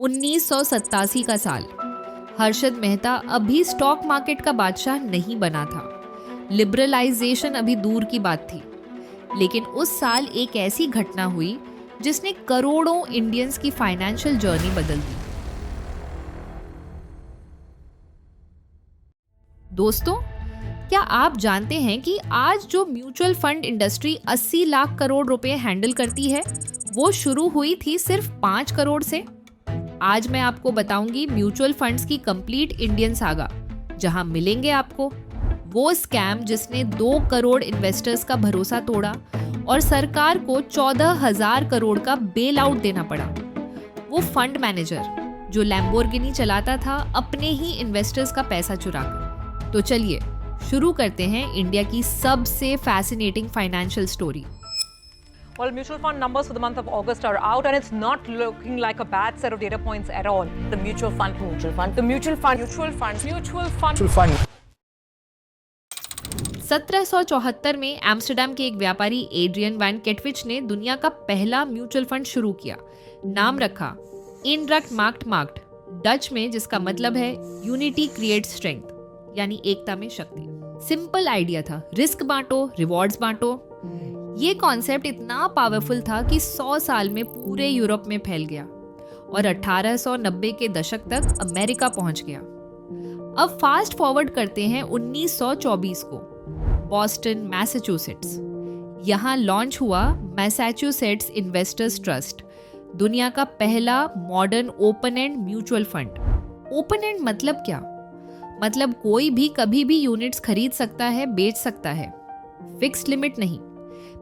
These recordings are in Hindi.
1987 का साल। हर्षद मेहता अभी स्टॉक मार्केट का बादशाह नहीं बना था। लिबरलाइजेशन अभी दूर की बात थी। लेकिन उस साल एक ऐसी घटना हुई जिसने करोड़ों इंडियंस की फाइनेंशियल जर्नी बदल दी। दोस्तों, क्या आप जानते हैं कि आज जो mutual fund industry 80 lakh crore रुपए हैंडल करती है, वो शुरू हुई थी सिर्फ 5 करोड़ से। आज मैं आपको बताऊंगी म्यूचुअल फंड्स की कंप्लीट इंडियन सागा, जहां मिलेंगे आपको वो स्कैम जिसने 2 करोड़ इन्वेस्टर्स का भरोसा तोड़ा और सरकार को 14,000 करोड़ का बेल आउट देना पड़ा। वो फंड मैनेजर जो लैम्बोर्गिनी चलाता था अपने ही इन्वेस्टर्स का पैसा चुराकर। तो चलिए शुरू करते हैं इंडिया की सबसे fascinating financial story. Well, mutual fund numbers for the month of August are out, and it's not looking like a bad set of data points at all. The mutual fund, the mutual fund, the mutual fund, mutual fund, Mutual fund. mutual fund. 1774 में एम्स्टर्डम के एक व्यापारी एड्रियन वैन केटविच ने दुनिया का पहला म्यूचुअल फंड शुरू किया। नाम रखा इनरक्ट मार्क्ट मार्क्ट, डच में जिसका मतलब है यूनिटी क्रिएट स्ट्रेंथ, यानी एकता में शक्ति। सिंपल आइडिया था, रिस्क बांटो, रिवॉर्ड्स बांटो। ये कॉन्सेप्ट इतना पावरफुल था कि 100 साल में पूरे यूरोप में फैल गया और 1890 के दशक तक अमेरिका पहुंच गया। अब फास्ट फॉरवर्ड करते हैं 1924 को, बॉस्टन मैसाचुसेट्स। यहाँ लॉन्च हुआ मैसाचुसेट्स इन्वेस्टर्स ट्रस्ट, दुनिया का पहला modern open and mutual fund. Open and मतलब क्या? मतलब कोई भी कभी भी यूनिट्स खरीद सकता है, बेच सकता है, फिक्स्ड लिमिट नहीं।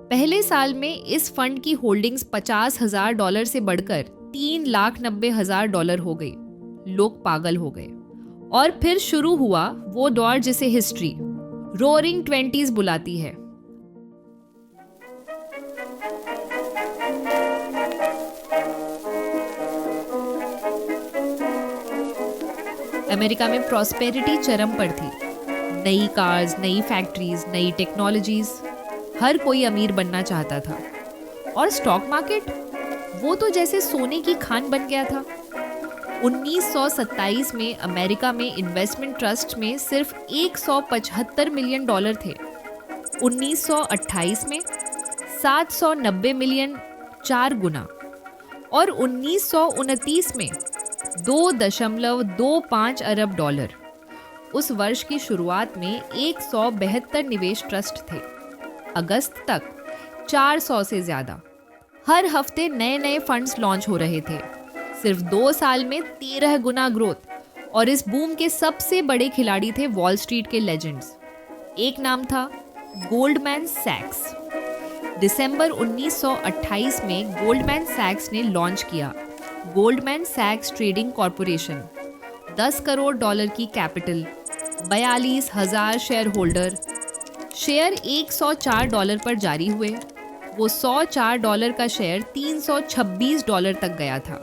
पहले साल में इस फंड की होल्डिंग्स $50,000 से बढ़कर $3,90,000 हो गई। लोग पागल हो गए और फिर शुरू हुआ वो दौर जिसे हिस्ट्री रोरिंग 20s बुलाती है। अमेरिका में प्रॉस्पेरिटी चरम पर थी। नई कार्स, नई फैक्ट्रीज, नई टेक्नोलॉजीज, हर कोई अमीर बनना चाहता था। और स्टॉक मार्केट, वो तो जैसे सोने की खान बन गया था। 1927 में अमेरिका में इन्वेस्टमेंट ट्रस्ट में सिर्फ $175 मिलियन थे। 1928 में 790 मिलियन, 4 गुना। और 1929 में $2.25 अरब। उस वर्ष की शुरुआत में 172 निवेश ट्रस्ट थे। अगस्त तक 400 से ज्यादा। हर हफ्ते नए नए फंड्स लॉन्च हो रहे थे। सिर्फ 2 साल में 13 गुना ग्रोथ। और इस बूम के सबसे बड़े खिलाड़ी थे वॉल स्ट्रीट के लेजेंड्स। एक नाम था गोल्डमैन सैक्स। दिसंबर 1928 में गोल्डमैन सैक्स ने लॉन्च किया गोल्डमैन सैक्स ट्रेडिंग कॉरपोरेशन। $10 करोड़ की कैपिटल, 42,000 शेयर होल्डर। शेयर $104 पर जारी हुए। वो $104 का शेयर $326 तक गया था।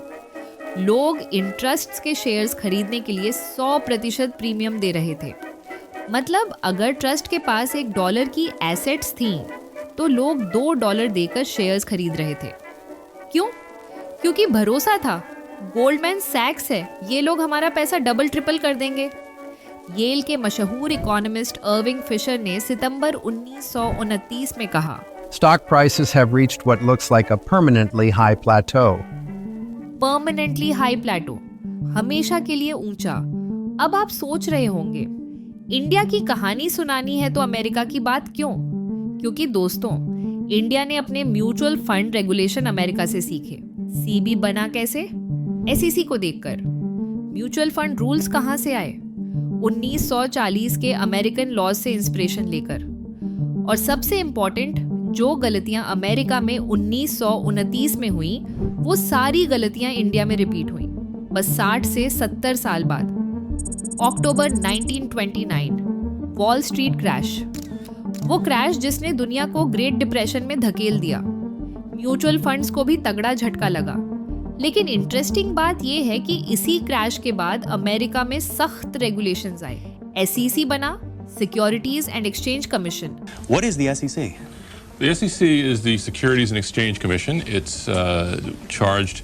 लोग इंटरेस्ट्स के शेयर्स खरीदने के लिए 100% प्रीमियम दे रहे थे। मतलब अगर ट्रस्ट के पास $1 की एसेट्स थी तो लोग $2 देकर शेयर्स खरीद रहे थे। क्यों? क्योंकि भरोसा था, गोल्डमैन सैक्स है, ये लोग हमारा पैसा डबल ट्रिपल कर देंगे। येल के मशहूर इकोनॉमिस्ट अर्विंग फिशर ने सितंबर 1929 में कहा, Stock prices have reached what looks like a permanently high plateau. Permanently high plateau, हमेशा के लिए ऊंचा। अब आप सोच रहे होंगे, इंडिया की कहानी सुनानी है तो अमेरिका की बात क्यों? क्योंकि दोस्तों, इंडिया ने अपने म्यूचुअल फंड रेगुलेशन अमेरिका से सीखे। सीबी बना कैसे? एसईसी को देखकर। म्यूचुअल फंड रूल्स कहां से आए? 1940 के अमेरिकन लॉज से इंस्पिरेशन लेकर। और सबसे इंपॉर्टेंट, जो गलतियां अमेरिका में 1929 में हुई, वो सारी गलतियां इंडिया में रिपीट हुई, बस 60 से 70 साल बाद। अक्टूबर 1929, वॉल स्ट्रीट क्रैश। वो क्रैश जिसने दुनिया को ग्रेट डिप्रेशन में धकेल दिया। म्यूचुअल फंड्स को भी तगड़ा झटका लगा। लेकिन इंटरेस्टिंग बात यह है कि इसी क्रैश के बाद अमेरिका में सख्त रेगुलेशंस आए। एसईसी बना, securities and exchange commission. What is the SEC? The SEC is the Securities and Exchange Commission. It's charged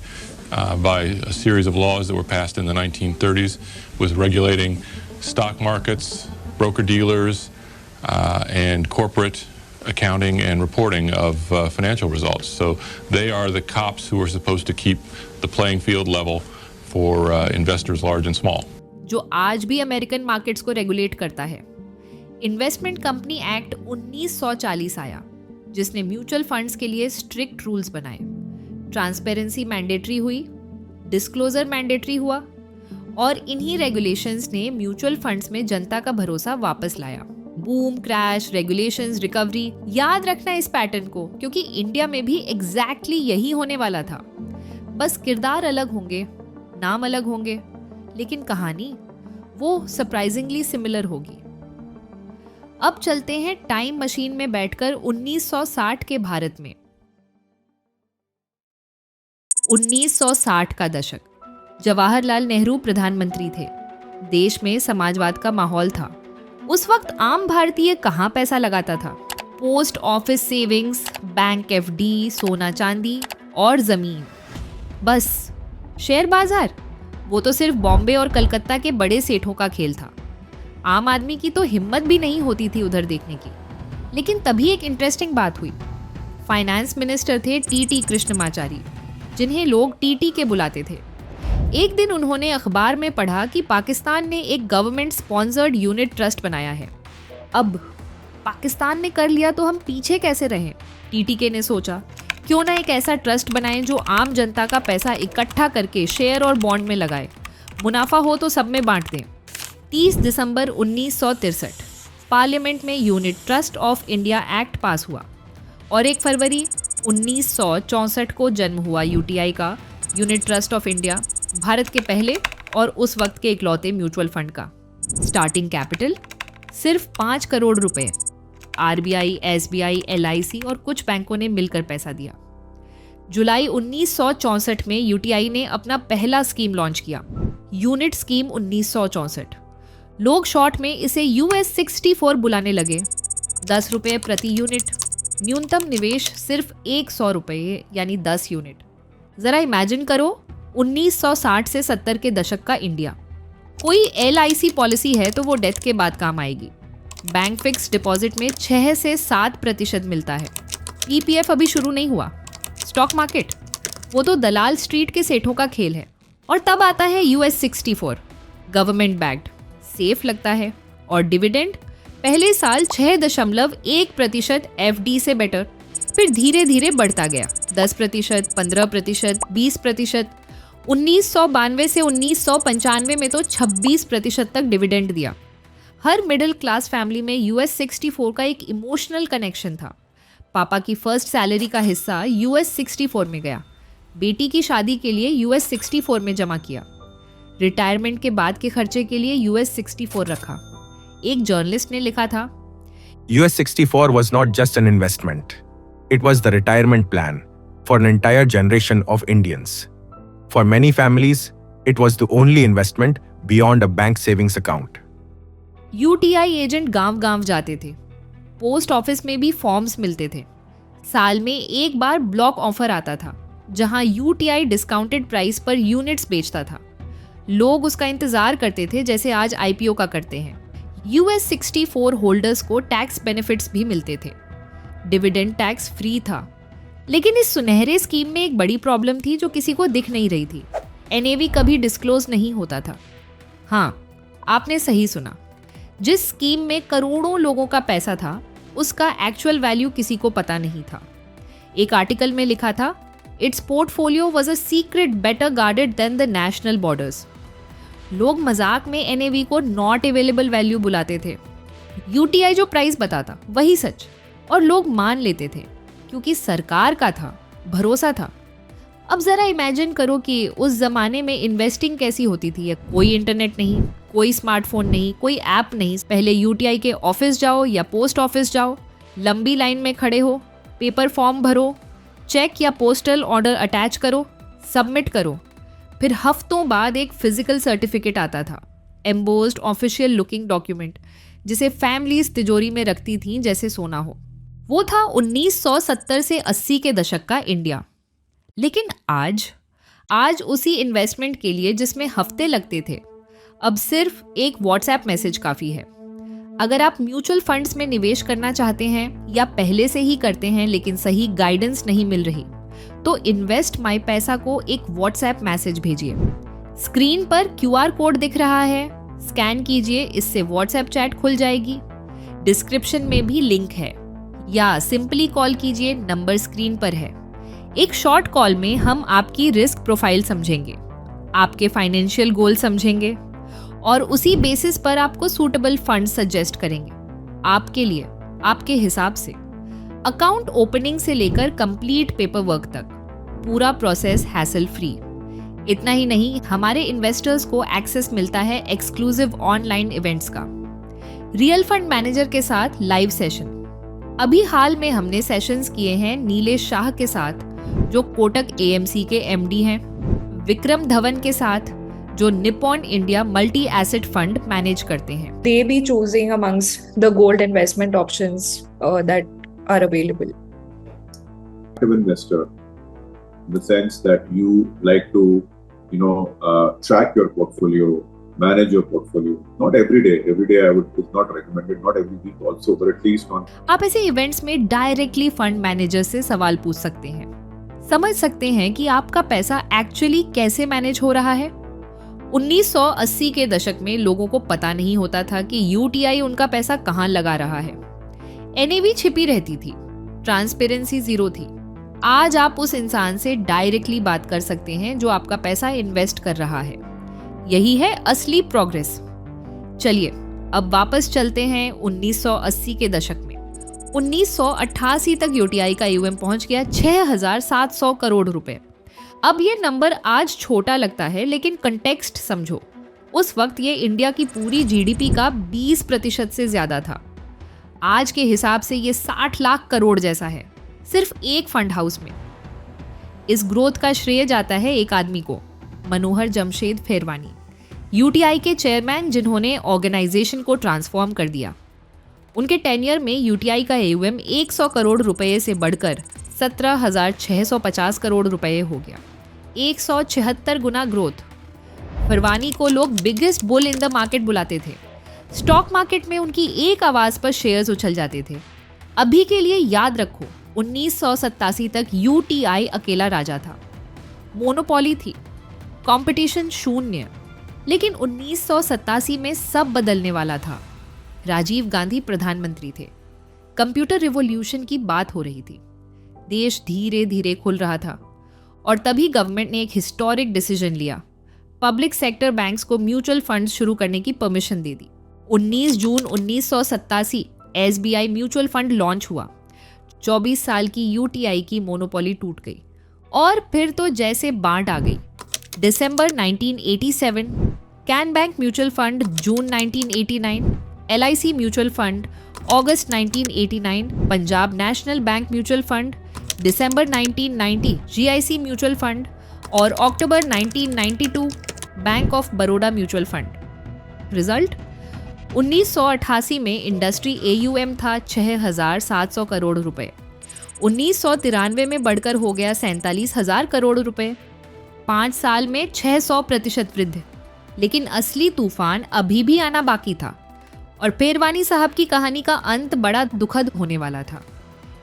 by a series of laws that were passed in the 1930s with regulating stock markets, broker-dealers, and corporate accounting and reporting of financial results. So they are the cops who are supposed to keep the playing field level for investors large and small. जो आज भी अमेरिकन मार्केट्स को रेगुलेट करता है। इन्वेस्टमेंट कंपनी एक्ट 1940 आया, जिसने म्यूचुअल फंड्स के लिए स्ट्रिक्ट रूल्स बनाए। ट्रांसपेरेंसी मैंडेटरी हुई, डिस्क्लोजर मैंडेटरी हुआ, और इन्हीं रेगुलेशंस ने म्यूचुअल फंड्स में जनता का भरोसा वापस लाया। बूम, क्रैश, रेगुलेशंस, रिकवरी, याद रखना इस पैटर्न को, क्योंकि इंडिया में भी एग्जैक्टली यही होने वाला था। बस किरदार अलग होंगे, नाम अलग होंगे, लेकिन कहानी वो सरप्राइजिंगली सिमिलर होगी। अब चलते हैं टाइम मशीन में बैठकर 1960 के भारत में। 1960 का दशक, जवाहरलाल नेहरू प्रधानमंत्री थे। देश में समाजवाद का माहौल था। उस वक्त आम भारतीय कहाँ पैसा लगाता था? Post office savings, bank FD, सोना चांदी और जमीन। बस शेयर बाजार, वो तो सिर्फ बॉम्बे और कलकत्ता के बड़े सेठों का खेल था। आम आदमी की तो हिम्मत भी नहीं होती थी उधर देखने की। लेकिन तभी एक इंटरेस्टिंग बात हुई। फाइनेंस मिनिस्टर थे टीटी कृष्णमाचारी, जिन्हें लोग टीटी के बुलाते थे। एक दिन उन्होंने अखबार में पढ़ा कि पाकिस्तान ने एक गवर्नमेंट स्पॉन्सर्ड यूनिट ट्रस्ट बनाया है। अब पाकिस्तान ने कर लिया तो हम पीछे कैसे रहें? टीटीके ने सोचा, क्यों ना एक ऐसा ट्रस्ट बनाएं जो आम जनता का पैसा इकट्ठा करके शेयर और बॉन्ड में लगाए, मुनाफा हो तो सब में बांट दें। 30 दिसंबर 1963 पार्लियामेंट में unit trust of India act पास हुआ और 1 फरवरी 1964 को जन्म हुआ यूटीआई का, unit trust of India, Bharat के पहले और उस वक्त के इकलौते म्यूचुअल फंड का। स्टार्टिंग कैपिटल सिर्फ 5 करोड़ रुपए। आरबीआई, एसबीआई, एलआईसी और कुछ बैंकों ने मिलकर पैसा दिया। जुलाई 1964 में यूटीआई ने अपना पहला स्कीम लॉन्च किया, यूनिट स्कीम 1964। लोग शॉर्ट में इसे US 64 बुलाने लगे। 10 रुपये प्रति यूनिट, न्यूनतम निवेश सिर्फ 100 रुपये यानी 10 यूनिट। जरा इमेजिन करो 1960 से 70 के दशक का इंडिया। कोई LIC पॉलिसी है तो वो डेथ के बाद काम आएगी। बैंक फिक्स डिपॉजिट में 6 से 7% मिलता है। EPF अभी शुरू नहीं हुआ। स्टॉक मार्केट, वो तो दलाल स्ट्रीट के सेठों का खेल है। और तब आता है US 64, गवर्नमेंट बैक्ड, सेफ लगता है। और डिविडेंड पहले साल 6.1% FD से बेटर, फिर धीरे धीरे बढ़ता गया 10%, 15%, 20%। 1992 से 1995 में तो 26% तक डिविडेंड दिया। हर मिडिल क्लास फैमिली में US 64 का एक इमोशनल कनेक्शन था। पापा की फर्स्ट सैलरी का हिस्सा US 64 में गया, बेटी की शादी के लिए US 64 में जमा किया, रिटायरमेंट के बाद के खर्चे के लिए US 64 रखा। एक जर्नलिस्ट ने लिखा था, US 64 was not just an investment. It was the retirement plan for an entire generation of Indians. For many families, it was the only investment beyond a bank savings account. UTI agent गांव-गांव जाते थे। पोस्ट ऑफिस में भी फॉर्म्स मिलते थे। साल में एक बार ब्लॉक ऑफर आता था, जहां UTI डिस्काउंटेड प्राइस पर यूनिट्स बेचता था। लोग उसका इंतजार करते थे जैसे आज IPO का करते हैं। US 64 होल्डर्स को टैक्स बेनिफिट्स भी मिलते थे। डिविडेंड टैक्स फ्री था। लेकिन इस सुनहरे स्कीम में एक बड़ी प्रॉब्लम थी जो किसी को दिख नहीं रही थी। NAV कभी डिस्क्लोज नहीं होता था। हाँ, आपने सही सुना। जिस स्कीम में करोड़ों लोगों का पैसा था, उसका एक्चुअल वैल्यू किसी को पता नहीं था। एक आर्टिकल में लिखा था, it's portfolio was a secret better guarded than the national borders. लोग मजाक में NAV को नॉट अवेलेबल वैल्यू बुलाते थे। UTI जो प्राइस बताता वही सच, और लोग मान लेते थे क्योंकि सरकार का था, भरोसा था। अब जरा इमेजिन करो कि उस जमाने में इन्वेस्टिंग कैसी होती थी। कोई इंटरनेट नहीं, कोई स्मार्टफोन नहीं, कोई ऐप नहीं। पहले UTI के ऑफिस जाओ या पोस्ट ऑफिस जाओ, लंबी लाइन में खड़े हो, पेपर फॉर्म भरो, चेक या पोस्टल ऑर्डर अटैच करो, सबमिट करो। फिर हफ्तों बाद एक फिजिकल सर्टिफिकेट आता था, एम्बोस्ड ऑफिशियल लुकिंग डॉक्यूमेंट, जिसे फैमिलीज तिजोरी में रखती थीं जैसे सोना हो। वो था 1970 से 80 के दशक का इंडिया। लेकिन आज आज उसी इन्वेस्टमेंट के लिए जिसमें हफ्ते लगते थे, अब सिर्फ एक व्हाट्सएप मैसेज काफ़ी है। अगर आप म्यूचुअल फंड्स में निवेश करना चाहते हैं या पहले से ही करते हैं लेकिन सही गाइडेंस नहीं मिल रही, तो इन्वेस्ट माई पैसा को एक व्हाट्सएप मैसेज भेजिए। स्क्रीन पर QR कोड दिख रहा है, स्कैन कीजिए, इससे व्हाट्सएप चैट खुल जाएगी। डिस्क्रिप्शन में भी लिंक है, या सिंपली कॉल कीजिए, नंबर स्क्रीन पर है। एक शॉर्ट कॉल में हम आपकी रिस्क प्रोफाइल समझेंगे, आपके फाइनेंशियल गोल समझेंगे और उसी बेसिस पर आपको सूटेबल फंड सजेस्ट करेंगे, आपके लिए, आपके हिसाब से। अकाउंट ओपनिंग से लेकर कंप्लीट पेपर वर्क तक पूरा प्रोसेस हैसल फ्री। इतना ही नहीं, हमारे इन्वेस्टर्स को एक्सेस मिलता है एक्सक्लूसिव ऑनलाइन इवेंट्स का, रियल फंड मैनेजर के साथ लाइव सेशन। अभी हाल में हमने सेशंस किए हैं नीलेश शाह के साथ, जो कोटक AMC के MD हैं, विक्रम धवन के साथ, जो Nippon India multi asset fund manage करते हैं। They be choosing amongst the gold investment options that are available. Active investor, in the sense that you like to, track your portfolio, manage your portfolio. Not every day. Every day is not recommended. Not every week also, but at least on. आप ऐसे इवेंट्स में डायरेक्टली फंड मैनेजर से सवाल पूछ सकते हैं, समझ सकते हैं कि आपका पैसा एक्चुअली कैसे मैनेज हो रहा है। 1980 के दशक में लोगों को पता नहीं होता था कि UTI उनका पैसा कहाँ लगा रहा है। NAV छिपी रहती थी, ट्रांसपेरेंसी जीरो थी। आज आप उस इंसान से डायरेक्टली बात कर सकते हैं जो आपका पैसा इन्वेस्ट कर रहा है। यही है असली प्रोग्रेस। चलिए अब वापस चलते हैं 1980 के दशक में। 1988 तक UTI का AUM पहुंच गया 6,700 करोड़ रुपए। अब ये नंबर आज छोटा लगता है, लेकिन कंटेक्स्ट समझो। उस वक्त ये इंडिया की पूरी GDP का 20% से ज्यादा था। आज के हिसाब से ये 60 लाख करोड़ जैसा है, सिर्फ एक फंड हाउस में। इस ग्रोथ का श्रेय जाता है एक आदमी को, मनोहर जमशेद फेरवानी, UTI के चेयरमैन, जिन्होंने ऑर्गेनाइजेशन को ट्रांसफॉर्म कर दिया। उनके टेन्यर में UTI का AUM 100 करोड़ रुपए से बढ़कर 17,650 करोड़ रुपए हो गया। 176 गुना ग्रोथ। फरवानी को लोग biggest bull in the market बुलाते थे। स्टॉक मार्केट में उनकी एक आवाज पर शेयर्स उछल जाते थे। अभी के लिए याद रखो, 1987 तक UTI अकेला राजा था, मोनोपोली थी, कंपटीशन शून्य। लेकिन 1987 में सब बदलने वाला था। राजीव गांधी प्रधानमंत्री थे, कंप्यूटर रिवॉल्यूशन की बात हो रही थी, देश धीरे धीरे खुल रहा था और तभी गवर्नमेंट ने एक हिस्टोरिक डिसीजन लिया। पब्लिक सेक्टर बैंक्स को म्यूचुअल फंड शुरू करने की परमिशन दे दी। 19 जून 1987 SBI म्यूचुअल फंड लॉन्च हुआ। 24 साल की UTI की मोनोपोली टूट गई और फिर तो जैसे बांट आ गई। दिसंबर 1987 can bank mutual fund, June 1989 LIC mutual fund, August 1989 Punjab national bank mutual fund, December 1990 GIC mutual fund और अक्टूबर 1992 bank of Baroda mutual fund. Result 1988 में इंडस्ट्री AUM था 6,700 करोड़ रुपए। 1993 में बढ़कर हो गया 47,000 करोड़ रुपए। 5 साल में 600% वृद्धि। लेकिन असली तूफान अभी भी आना बाकी था और फेरवानी साहब की कहानी का अंत बड़ा दुखद होने वाला था।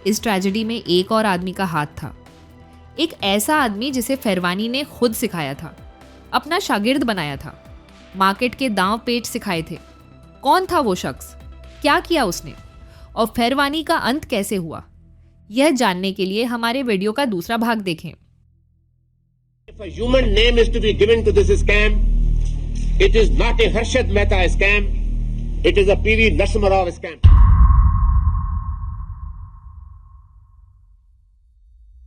इस ट्रेजेडी में एक और आदमी का हाथ था, एक ऐसा आदमी जिसे फेरवानी ने खुद सिखाया था, अपना शागिर्द बनाया था, मार्केट के दांव पेच सिखाए थे। कौन था वो शख्स, क्या किया उसने और फेरवानी का अंत कैसे हुआ? यह जानने के लिए हमारे वीडियो का दूसरा भाग देखें। If a human name is to be given to this scam, it is not a Harshad Mehta scam, it is a PV Narasimha Rao scam.